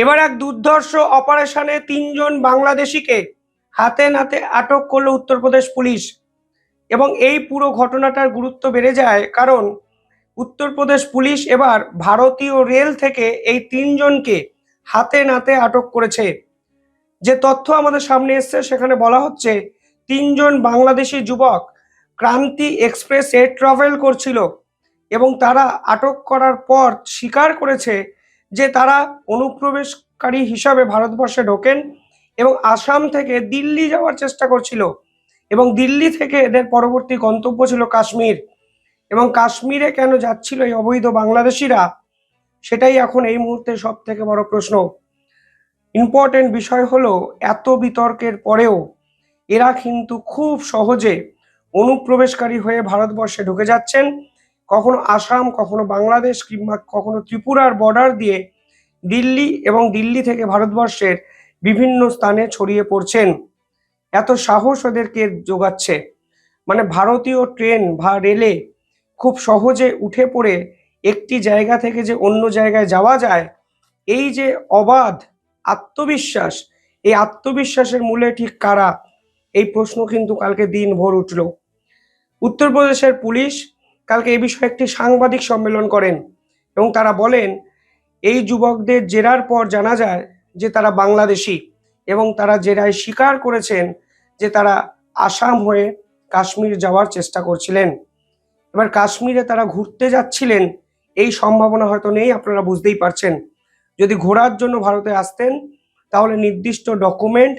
এবার এক দুর্ধর্ষ অপারেশনে ৩ জন বাংলাদেশিকে হাতে নাতে আটক করলো উত্তরপ্রদেশ পুলিশ। এবং এই পুরো ঘটনাটার গুরুত্ব বেড়ে যায় কারণ উত্তরপ্রদেশ পুলিশ এবার ভারতীয় রেল থেকে এই ৩ জনকে হাতে নাতে আটক করেছে। যে তথ্য আমাদের সামনে এসছে সেখানে বলা হচ্ছে ৩ জন বাংলাদেশি যুবক ক্রান্তি এক্সপ্রেসে ট্রাভেল করছিল এবং তারা আটক করার পর স্বীকার করেছে যে তারা অনুপ্রবেশকারী হিসাবে ভারতবর্ষে ঢোকেন এবং আসাম থেকে দিল্লি যাওয়ার চেষ্টা করছিল এবং দিল্লি থেকে এদের পরবর্তী গন্তব্য ছিল কাশ্মীর। এবং কাশ্মীরে কেন যাচ্ছিল এই অবৈধ বাংলাদেশিরা, সেটাই এখন এই মুহূর্তে সব থেকে বড় প্রশ্ন। ইম্পর্টেন্ট বিষয় হলো এত বিতর্কের পরেও এরা কিন্তু খুব সহজে অনুপ্রবেশকারী হয়ে ভারতবর্ষে ঢুকে যাচ্ছেন, কখনো আসাম, কখনো বাংলাদেশ, কিংবা কখনো ত্রিপুরার বর্ডার দিয়ে দিল্লি এবং দিল্লি থেকে ভারতবর্ষের বিভিন্ন স্থানে ছড়িয়ে পড়ছেন। এত সাহস ওদেরকে যোগাচ্ছে, মানে ভারতীয় ট্রেন বা রেলে খুব সহজে উঠে পড়ে একটি জায়গা থেকে যে অন্য জায়গায় যাওয়া যায়, এই যে অবাধ আত্মবিশ্বাস, এই আত্মবিশ্বাসের মূলে ঠিক কারা, এই প্রশ্ন কিন্তু কালকে দিনভর উঠল। উত্তরপ্রদেশের পুলিশ কালকে এই বিষয়ে একটি সাংবাদিক সম্মেলন করেন এবং তারা বলেন এই যুবকদের জেরার পর জানা যায় যে তারা বাংলাদেশি এবং তারা জেরায় স্বীকার করেছেন যে তারা আসাম হয়ে কাশ্মীর যাওয়ার চেষ্টা করছিলেন। এবার কাশ্মীরে তারা ঘুরতে যাচ্ছিলেন এই সম্ভাবনা হয়তো নেই, আপনারা বুঝতেই পারছেন। যদি ঘোরার জন্য ভারতে আসতেন তাহলে নির্দিষ্ট document,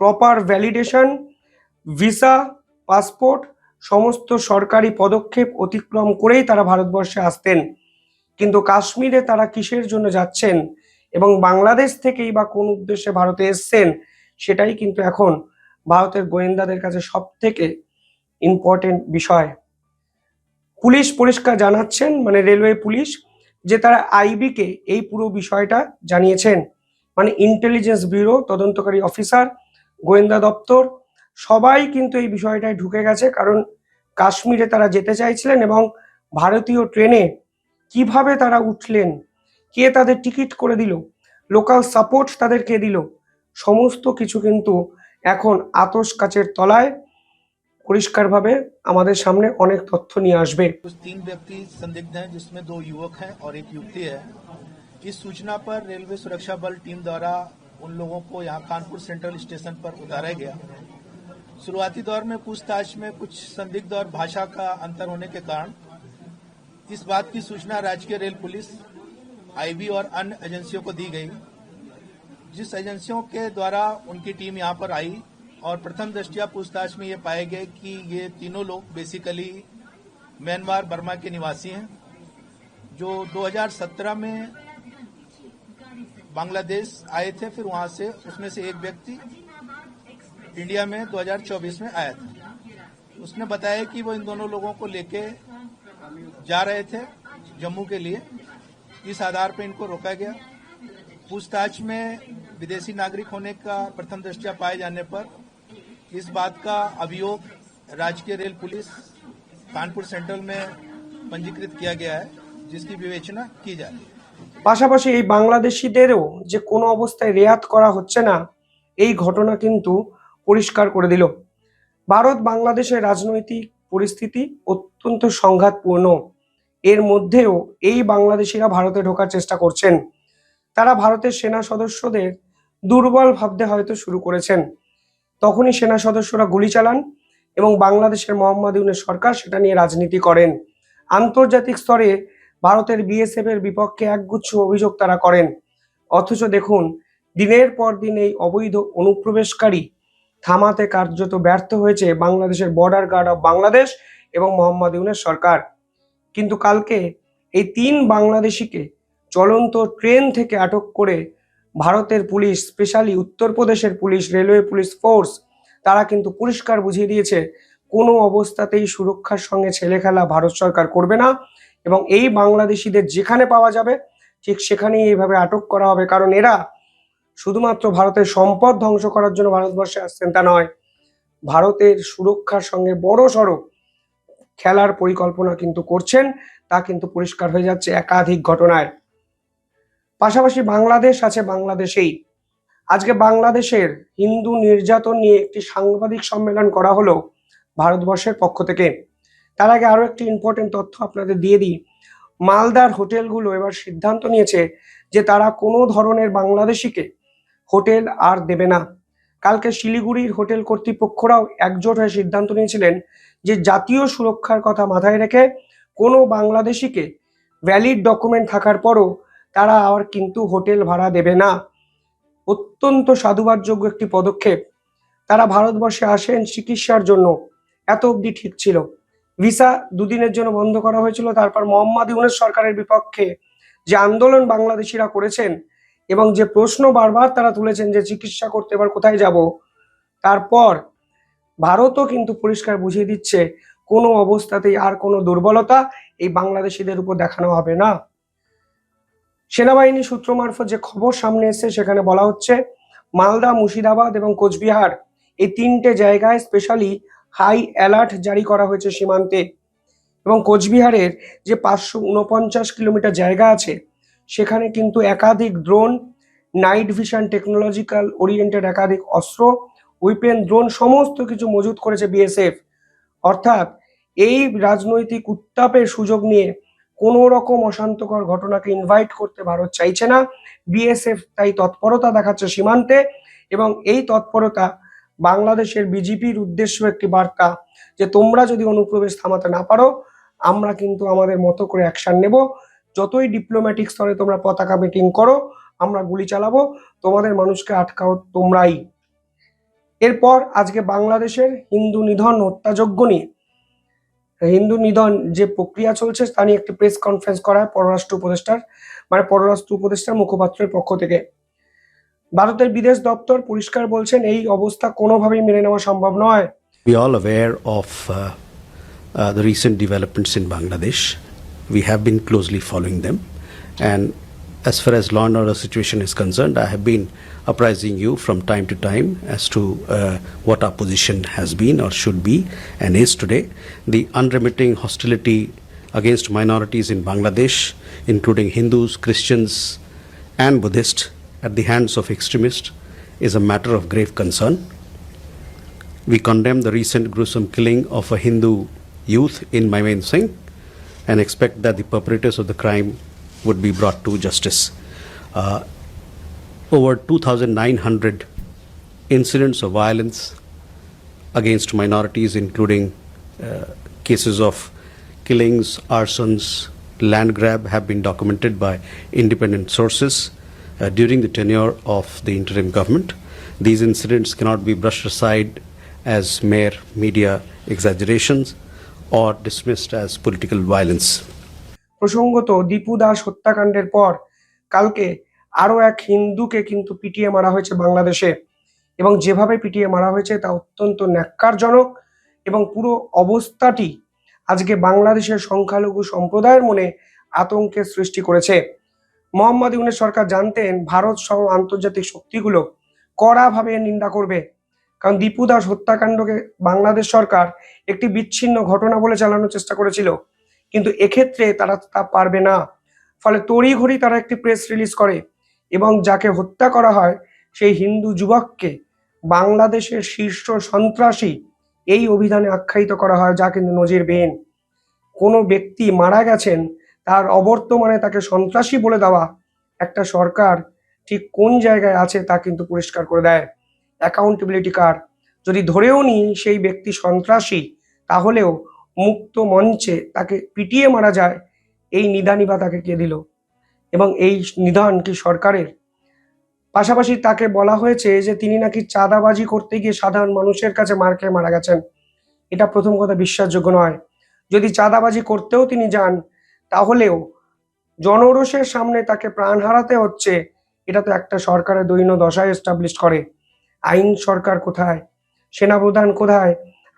proper validation, visa, passport, সমস্ত সরকারি পদক্ষেপ অতিক্রম করেই তারা ভারতবর্ষে আসতেন। কিন্তু কাশ্মীরে তারা কিসের জন্য যাচ্ছেন এবং বাংলাদেশ থেকেই বা কোন উদ্দেশ্যে ভারতে এসছেন, সেটাই কিন্তু এখন ভারতের গোয়েন্দাদের কাছে সব থেকে ইম্পর্টেন্ট বিষয়। পুলিশ পরিষ্কার জানাচ্ছেন, মানে রেলওয়ে পুলিশ, যে তারা আইবিকে এই পুরো বিষয়টা জানিয়েছেন। মানে ইন্টেলিজেন্স ব্যুরো, তদন্তকারী অফিসার, গোয়েন্দা দপ্তর সবাই কিন্তু এই বিষয়টায় ঢুকে গেছে, কারণ কাশ্মীরে তারা যেতে চাইছিলেন এবং ভারতীয় ট্রেনে কিভাবে তারা উঠলেন, কে তাদের টিকিট করে দিল, লোকাল সাপোর্ট তাদের কে দিল, সমস্ত কিছু কিন্তু এখন আতশ কাচের তলায় পরিষ্কারভাবে আমাদের সামনে অনেক তথ্য নিয়ে আসবে। कुछ 3 व्यक्ति संदिग्ध हैं जिसमें 2 युवक हैं और एक युवती है। इस सूचना पर रेलवे सुरक्षा बल टीम द्वारा उन लोगों को यहां कानपुर सेंट्रल स्टेशन पर उतारा गया। शुरुआती दौर में पूछताछ में कुछ संदिग्ध और भाषा का अंतर होने के कारण इस बात की सूचना राजकीय रेल पुलिस, आईबी और अन्य एजेंसियों को दी गई, जिस एजेंसियों के द्वारा उनकी टीम यहां पर आई और प्रथम दृष्टया पूछताछ में ये पाए गए कि ये तीनों लोग बेसिकली म्यांमार बर्मा के निवासी हैं, जो 2017 में बांग्लादेश आए थे। फिर वहां से उसमें से एक व्यक्ति इंडिया में 2024 में आया था। उसने बताया कि वो इन दोनों लोगों को लेके जा रहे थे जम्मू के लिए। इस आधार पर इनको रोका गया। पूछताछ में विदेशी नागरिक होने का प्रथम दृष्टया पाए जाने पर इस बात का अभियोग राजकीय रेल पुलिस कानपुर सेंट्रल में पंजीकृत किया गया है, जिसकी विवेचना की जा रही है। পাশাপাশি এই বাংলাদেশিদেরও যে কোনো অবস্থায় রেয়াত করা হচ্ছে না, এই ঘটনা কিন্তু পরিষ্কার করে দিল। ভারত বাংলাদেশের রাজনৈতিক পরিস্থিতি অত্যন্ত সংঘাতপূর্ণ। এর মধ্যেও এই বাংলাদেশিরা ভারতে ঢোকার চেষ্টা করছেন। তারা ভারতের সেনা সদস্যদের দুর্বল ভাবতে হয়তো শুরু করেছেন। তখনই সেনা সদস্যরা গুলি চালান এবং বাংলাদেশের মোহাম্মদ ইউনূস সরকার সেটা নিয়ে রাজনীতি করেন। আন্তর্জাতিক স্তরে ভারতের বিএসএফ এর বিপক্ষে একগুচ্ছ অভিযোগ তারা করেন। অথচ দেখুন, দিনের পর দিন এই অবৈধ অনুপ্রবেশকারী থামাতে কার্যত ব্যর্থ হয়েছে বাংলাদেশের বর্ডার গার্ড অফ বাংলাদেশ এবং মোহাম্মদ ইউনূস সরকার। কিন্তু কালকে এই 3 বাংলাদেশিকে চলন্ত ট্রেন থেকে আটক করে ভারতের পুলিশ, স্পেশালি উত্তরপ্রদেশের পুলিশ, রেলওয়ে পুলিশ ফোর্স, তারা কিন্তু পরিষ্কার বুঝিয়ে দিয়েছে কোনো অবস্থাতেই সুরক্ষার সঙ্গে ছেলে খেলা ভারত সরকার করবে না এবং এই বাংলাদেশিদের যেখানে পাওয়া যাবে ঠিক সেখানেই এইভাবে আটক করা হবে। কারণ এরা শুধুমাত্র ভারতের সম্পদ ধ্বংস করার জন্য ভারতবর্ষে আসছেন তা নয়, ভারতের সুরক্ষার সঙ্গে বড় সড়ো খেলার পরিকল্পনা কিন্তু করছেন, তা কিন্তু পরিষ্কার হয়ে যাচ্ছে একাধিক ঘটনায়। পাশাপাশি বাংলাদেশ আছে বাংলাদেশেই। আজকে বাংলাদেশের হিন্দু নির্যাতন নিয়ে একটি সাংবাদিক সম্মেলন করা হলো ভারতবর্ষের পক্ষ থেকে। তার আগে আরো একটি ইম্পর্টেন্ট তথ্য আপনাদের দিয়ে দিই। মালদার হোটেলগুলো এবার সিদ্ধান্ত নিয়েছে যে তারা কোনো ধরনের বাংলাদেশিকে হোটেল আর দেবে না। কালকে শিলিগুড়ির হোটেল কর্তৃপক্ষরাও একজোট হয়ে সিদ্ধান্ত নিয়েছিলেন যে জাতীয় সুরক্ষার কথা মাথায় রেখে কোনো বাংলাদেশিকে ভ্যালিড ডকুমেন্ট থাকার পরও তারা আর কিন্তু হোটেল ভাড়া দেবে না। অত্যন্ত সাধুবাদযোগ্য একটি পদক্ষেপ। তারা ভারতবর্ষে আসেন চিকিৎসার জন্য, এত অবধি ঠিক ছিল। ভিসা দুদিনের জন্য বন্ধ করা হয়েছিল, তারপর মোহাম্মদ ইউনূস সরকারের বিপক্ষে যে আন্দোলন বাংলাদেশিরা করেছেন এবং যে প্রশ্ন বারবার তারা তুলেছেন যে চিকিৎসা করতে এবার কোথায় যাব, তারপর ভারতও কিন্তু পরিষ্কার বুঝিয়ে দিচ্ছে কোনো অবস্থাতেই আর কোনো দুর্বলতা এই বাংলাদেশিদের উপর দেখানো হবে না। সেনাবাহিনী সূত্র মারফত যে খবর সামনে এসেছে সেখানে বলা হচ্ছে মালদা, মুর্শিদাবাদ এবং কোচবিহার এই তিনটে জায়গায় স্পেশালি হাই অ্যালার্ট জারি করা হয়েছে সীমান্তে। এবং কোচবিহারের যে 549 কিলোমিটার জায়গা আছে সেখানে কিন্তু একাধিক drone, night vision technological oriented একাধিক অস্ত্র, উইপেন, ড্রোন সমস্ত কিছু মজুত করেছে বিএসএফ। অর্থাৎ এই রাজনৈতিক উত্তাপের সুযোগ নিয়ে কোনো রকম অশান্তকর ঘটনাকে ইনভাইট করতে ভারত চাইছে না। বিএসএফ তাই তৎপরতা দেখাচ্ছে সীমান্তে, এবং এই তৎপরতা বাংলাদেশের বিজেপির উদ্দেশ্য একটি বার্তা যে তোমরা যদি অনুপ্রবেশ থামাতে না পারো আমরা কিন্তু আমাদের মতো করে অ্যাকশন নেব। যতই ডিপ্লোম্যাটিক স্তরে তোমরা পতাকা মিটিং করো, আমরা গুলি চালাবো, তোমাদের মানুষকে আটকাও তোমরাই। এরপর আজকে বাংলাদেশের হিন্দু নিধন হত্যাযজ্ঞ নিয়ে, হিন্দু নিধন যে প্রক্রিয়া চলছে তা নিয়ে একটি প্রেস কনফারেন্স করা হয় পররাষ্ট্র উপদেষ্টার মুখপাত্রের পক্ষ থেকে। ভারতের বিদেশ দপ্তর পরিষ্কার বলছেন এই অবস্থা কোনোভাবেই মেনে নেওয়া সম্ভব নয়। We are all aware of the recent developments in Bangladesh. We have been closely following them, and as far as law and order situation is concerned, I have been apprising you from time to time as to what our position has been or should be and is today. The unremitting hostility against minorities in Bangladesh, including Hindus, Christians, and Buddhists, at the hands of extremists, is a matter of grave concern. We condemn the recent gruesome killing of a Hindu youth in Mymensingh and expect that the perpetrators of the crime would be brought to justice. Over 2,900 incidents of violence against minorities, including cases of killings, arsons, land grab, have been documented by independent sources during the tenure of the interim government. These incidents cannot be brushed aside as mere media exaggerations or dismissed as political violence. প্রসঙ্গত দীপু দাস হত্যাকাণ্ডের পর কালকে আরো এক হিন্দুকে কিন্তু পিটিয়ে মারা হয়েছে বাংলাদেশে, এবং যেভাবে পিটিয়ে মারা হয়েছে তা অত্যন্ত ন্যাক্কারজনক, এবং পুরো অবস্থাটি আজকে বাংলাদেশের সংখ্যালঘু সম্প্রদায়ের মনে আতঙ্কের সৃষ্টি করেছে। মোহাম্মদ ইউনূস সরকার জানতেন ভারত সহ আন্তর্জাতিক শক্তিগুলো কড়াভাবে নিন্দা করবে, কারণ দীপু দাস হত্যাকাণ্ডকে বাংলাদেশ সরকার একটি বিচ্ছিন্ন ঘটনা বলে চালানোর চেষ্টা করেছিল, কিন্তু এক্ষেত্রে তারা তা পারবে না। ফলে তড়িঘড়ি তারা একটি প্রেস রিলিজ করে এবং যাকে হত্যা করা হয় সেই হিন্দু যুবককে বাংলাদেশের শীর্ষ সন্ত্রাসী এই অভিধানে আখ্যায়িত করা হয়, যা কিন্তু নজিরবিহীন। কোনো ব্যক্তি মারা গেছেন তার অবর্তমানে তাকে সন্ত্রাসী বলে দেওয়া একটা সরকার ঠিক কোন জায়গায় আছে তা কিন্তু পরিষ্কার করে দেয়। অ্যাকাউন্টেবিলিটি কার, যদি ধরেও নি সেই ব্যক্তি সন্ত্রাসী, তাহলেও মুক্ত মঞ্চে তাকে পিটিয়ে মারা যায়, এই নিদানি বা তাকে কে দিল? এবং এই নিদান কি সরকারের? পাশাপাশি তাকে বলা হয়েছে যে তিনি নাকি চাঁদাবাজি করতে গিয়ে সাধারণ মানুষের কাছে মার খেয়ে মারা গেছেন। এটা প্রথম কথা বিশ্বাসযোগ্য নয়। যদি চাঁদাবাজি করতেও তিনি যান তাহলেও জনরোষের সামনে তাকে প্রাণ হারাতে হচ্ছে, এটা তো একটা সরকারের দৈন্য দশায় এস্টাবলিশ করে। আইন সরকার কোথায়? সেনাপ্রধান কোথায়?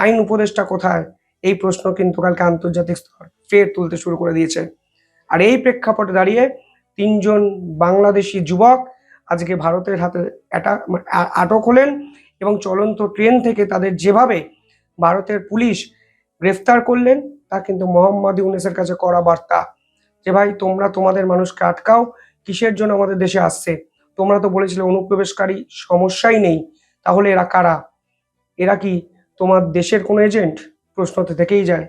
আইন উপদেষ্টা কোথায়? এই প্রশ্ন কিন্তু কালকে আন্তর্জাতিক স্তর ফের তুলতে শুরু করে দিয়েছে। আর এই প্রেক্ষাপটে দাঁড়িয়ে তিনজন বাংলাদেশি যুবক আজকে ভারতের হাতে আটক হলেন, এবং চলন্ত ট্রেন থেকে তাদের যেভাবে ভারতের পুলিশ গ্রেফতার করলেন তা কিন্তু মোহাম্মদ ইউনূসের কাছে কড়া বার্তা যে ভাই তোমরা তোমাদের মানুষকে আটকাও, কিসের জন্য আমাদের দেশে আসছে? তোমরা তো বলেছিলে অনুপ্রবেশকারী সমস্যাই নেই, তাহলে এরা কারা? এরা কি তোমার দেশের কোনো এজেন্ট? প্রশ্ন তো থেকেই যায়।